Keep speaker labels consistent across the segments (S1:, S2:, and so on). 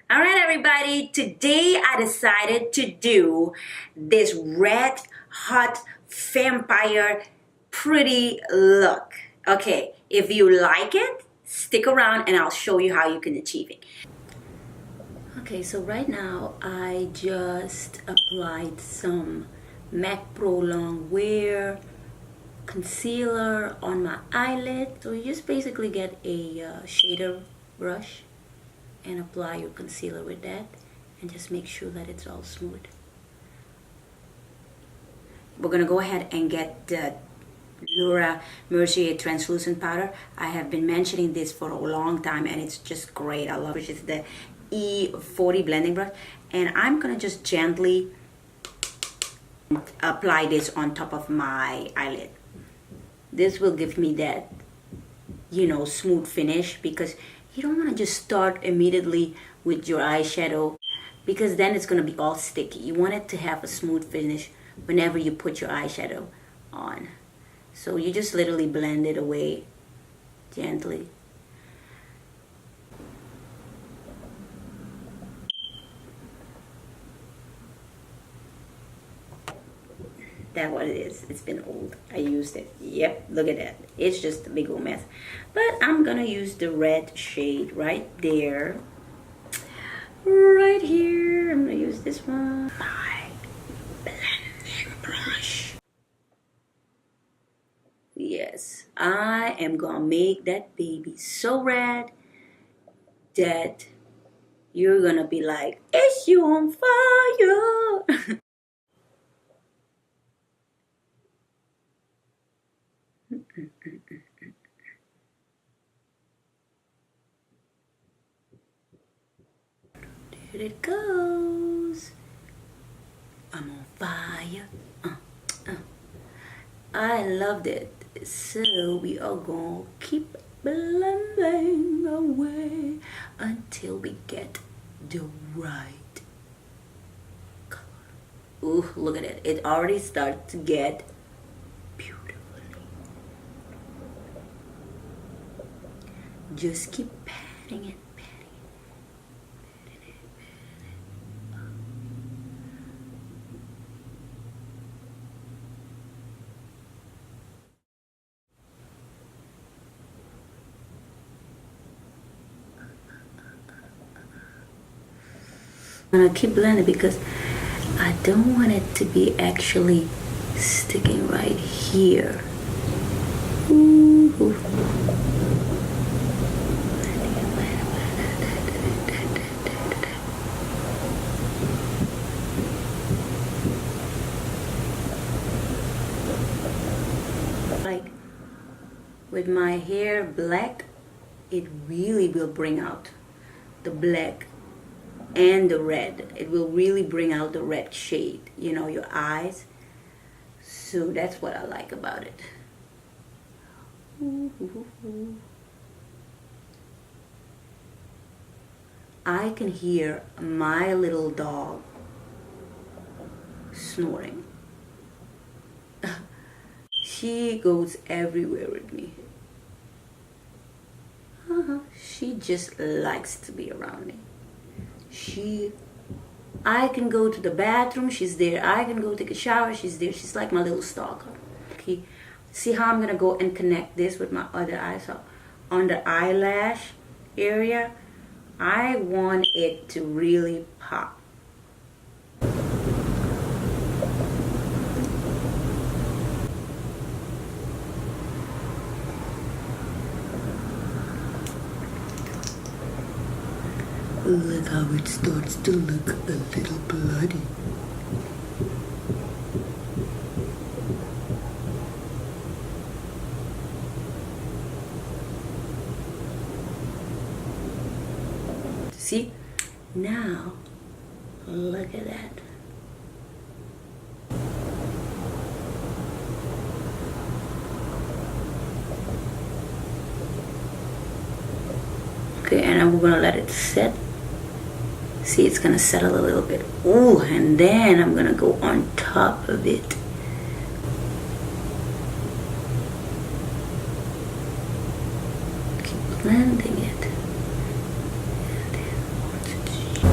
S1: All right, everybody. Today I decided to do this red hot vampire pretty look. Okay, if you like it, stick around and I'll show you how you can achieve it. Okay, so right now I just applied some MAC Pro Long Wear concealer on my eyelid. So you just basically get a shader brush and apply your concealer with that and just make sure that it's all smooth. We're gonna go ahead and get the Laura Mercier translucent powder. I have been mentioning this for a long time and it's just great. I love it. It's the E40 blending brush, and I'm gonna just gently apply this on top of my eyelid. This will give me that, smooth finish, because you don't want to just start immediately with your eyeshadow, because then it's going to be all sticky. You want it to have a smooth finish whenever you put your eyeshadow on. So you just literally blend it away gently. That's what it is. It's been old. I used it. Yep, look at that. It's just a big old mess. But I'm gonna use the red shade right there. Right here. I'm gonna use this one. My blending brush. Yes, I am gonna make that baby so red that you're gonna be like, is you on fire? There it goes. I'm on fire. I loved it. So we are gonna keep blending away until we get the right color. Ooh, look at it. It already starts to get beautifully. Just keep patting it. I'm gonna keep blending because I don't want it to be actually sticking right here. Ooh. Like with my hair black, it really will bring out the black and the red. It will really bring out the red shade, your eyes. So that's what I like about it. I can hear my little dog snoring. She goes everywhere with me. She just likes to be around me. I can go to the bathroom, she's there. I can go take a shower, she's there. She's like my little stalker. Okay, see how I'm gonna go and connect this with my other eye. So on the eyelash area, I want it to really pop. Look how it starts to look a little bloody. See? Now, look at that. Okay, and we're gonna let it set. See, it's gonna settle a little bit. Ooh, and then I'm gonna go on top of it. Keep blending it. And then once it's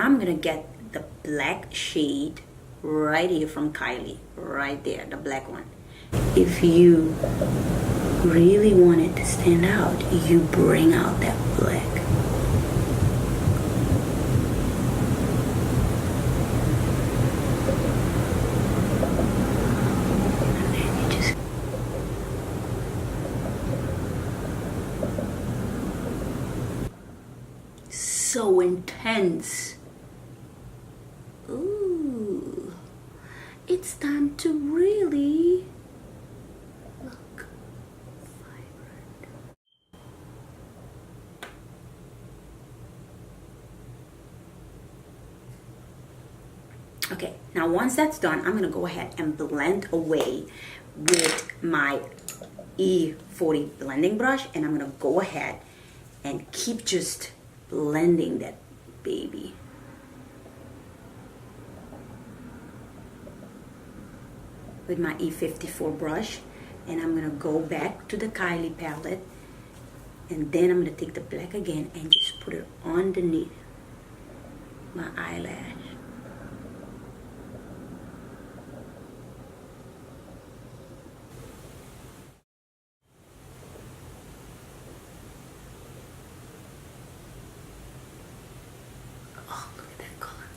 S1: now I'm gonna get the black shade right here from Kylie, right there, the black one. If you really want it to stand out, you bring out that black. And then you just so intense. Ooh, it's time to really look vibrant. Okay, now once that's done, I'm gonna go ahead and blend away with my E40 blending brush, and I'm gonna go ahead and keep just blending that baby. With my E54 brush, and I'm gonna go back to the Kylie palette, and then I'm gonna take the black again and just put it underneath my eyelash. Oh, look at that color.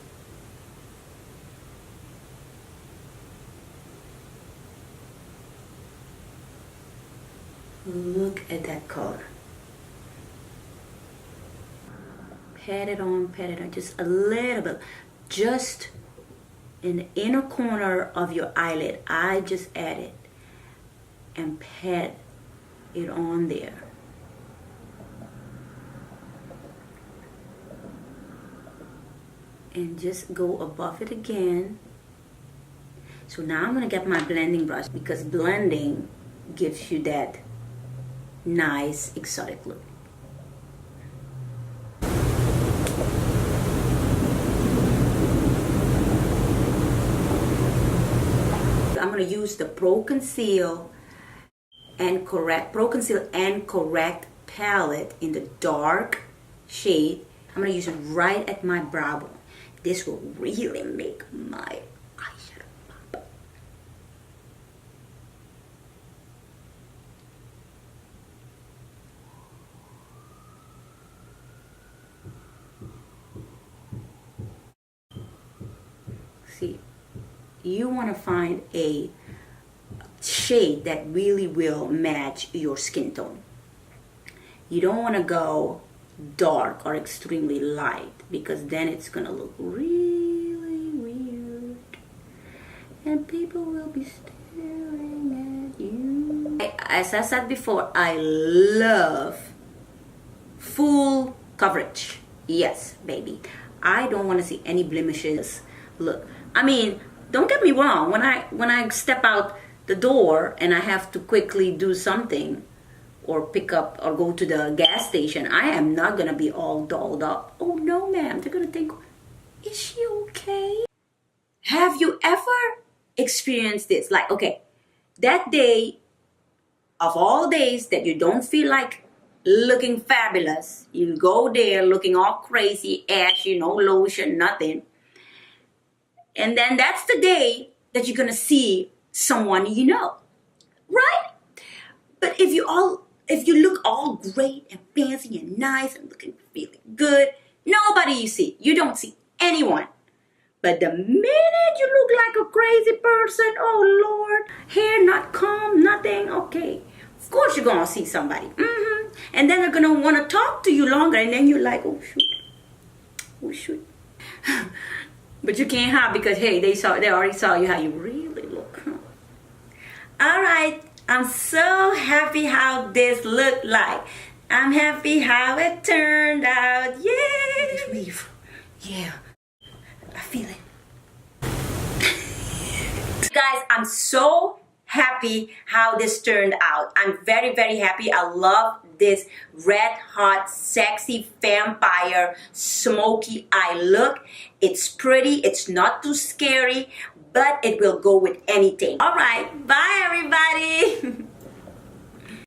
S1: Look at that color. Pat it on, just a little bit. Just in the inner corner of your eyelid, I just added and pat it on there. And just go above it again. So now I'm gonna get my blending brush, because blending gives you that nice exotic look. I'm going to use the Pro Conceal and Correct palette in the dark shade. I'm going to use it right at my brow bone. This will really make my eyeshadow pop. See, you want to find a shade that really will match your skin tone. You don't want to go dark or extremely light, because then it's going to look really weird and people will be staring at you. As I said before, I love full coverage. Yes, baby. I don't want to see any blemishes. Look, I mean, don't get me wrong. When I step out the door and I have to quickly do something, or pick up or go to the gas station, I am not gonna be all dolled up. Oh no, ma'am. They're gonna think, is she okay? Have you ever experienced this? Like, okay, that day of all days that you don't feel like looking fabulous, you go there looking all crazy, ashy, no lotion, nothing. And then that's the day that you're gonna see someone you know, right? But if you look all great and fancy and nice and looking feeling good, nobody you see. You don't see anyone. But the minute you look like a crazy person, oh Lord, hair not combed, nothing, okay. Of course you're going to see somebody. And then they're going to want to talk to you longer. And then you're like, oh shoot. Oh shoot. But you can't hide, because hey, they already saw you how you really look. All right. I'm so happy how this looked like. I'm happy how it turned out. Yay! Yeah, I feel it. Guys, I'm so happy how this turned out. I'm very, very happy. I love this red hot, sexy vampire smoky eye look. It's pretty. It's not too scary, but it will go with anything. All right. Bye, everybody.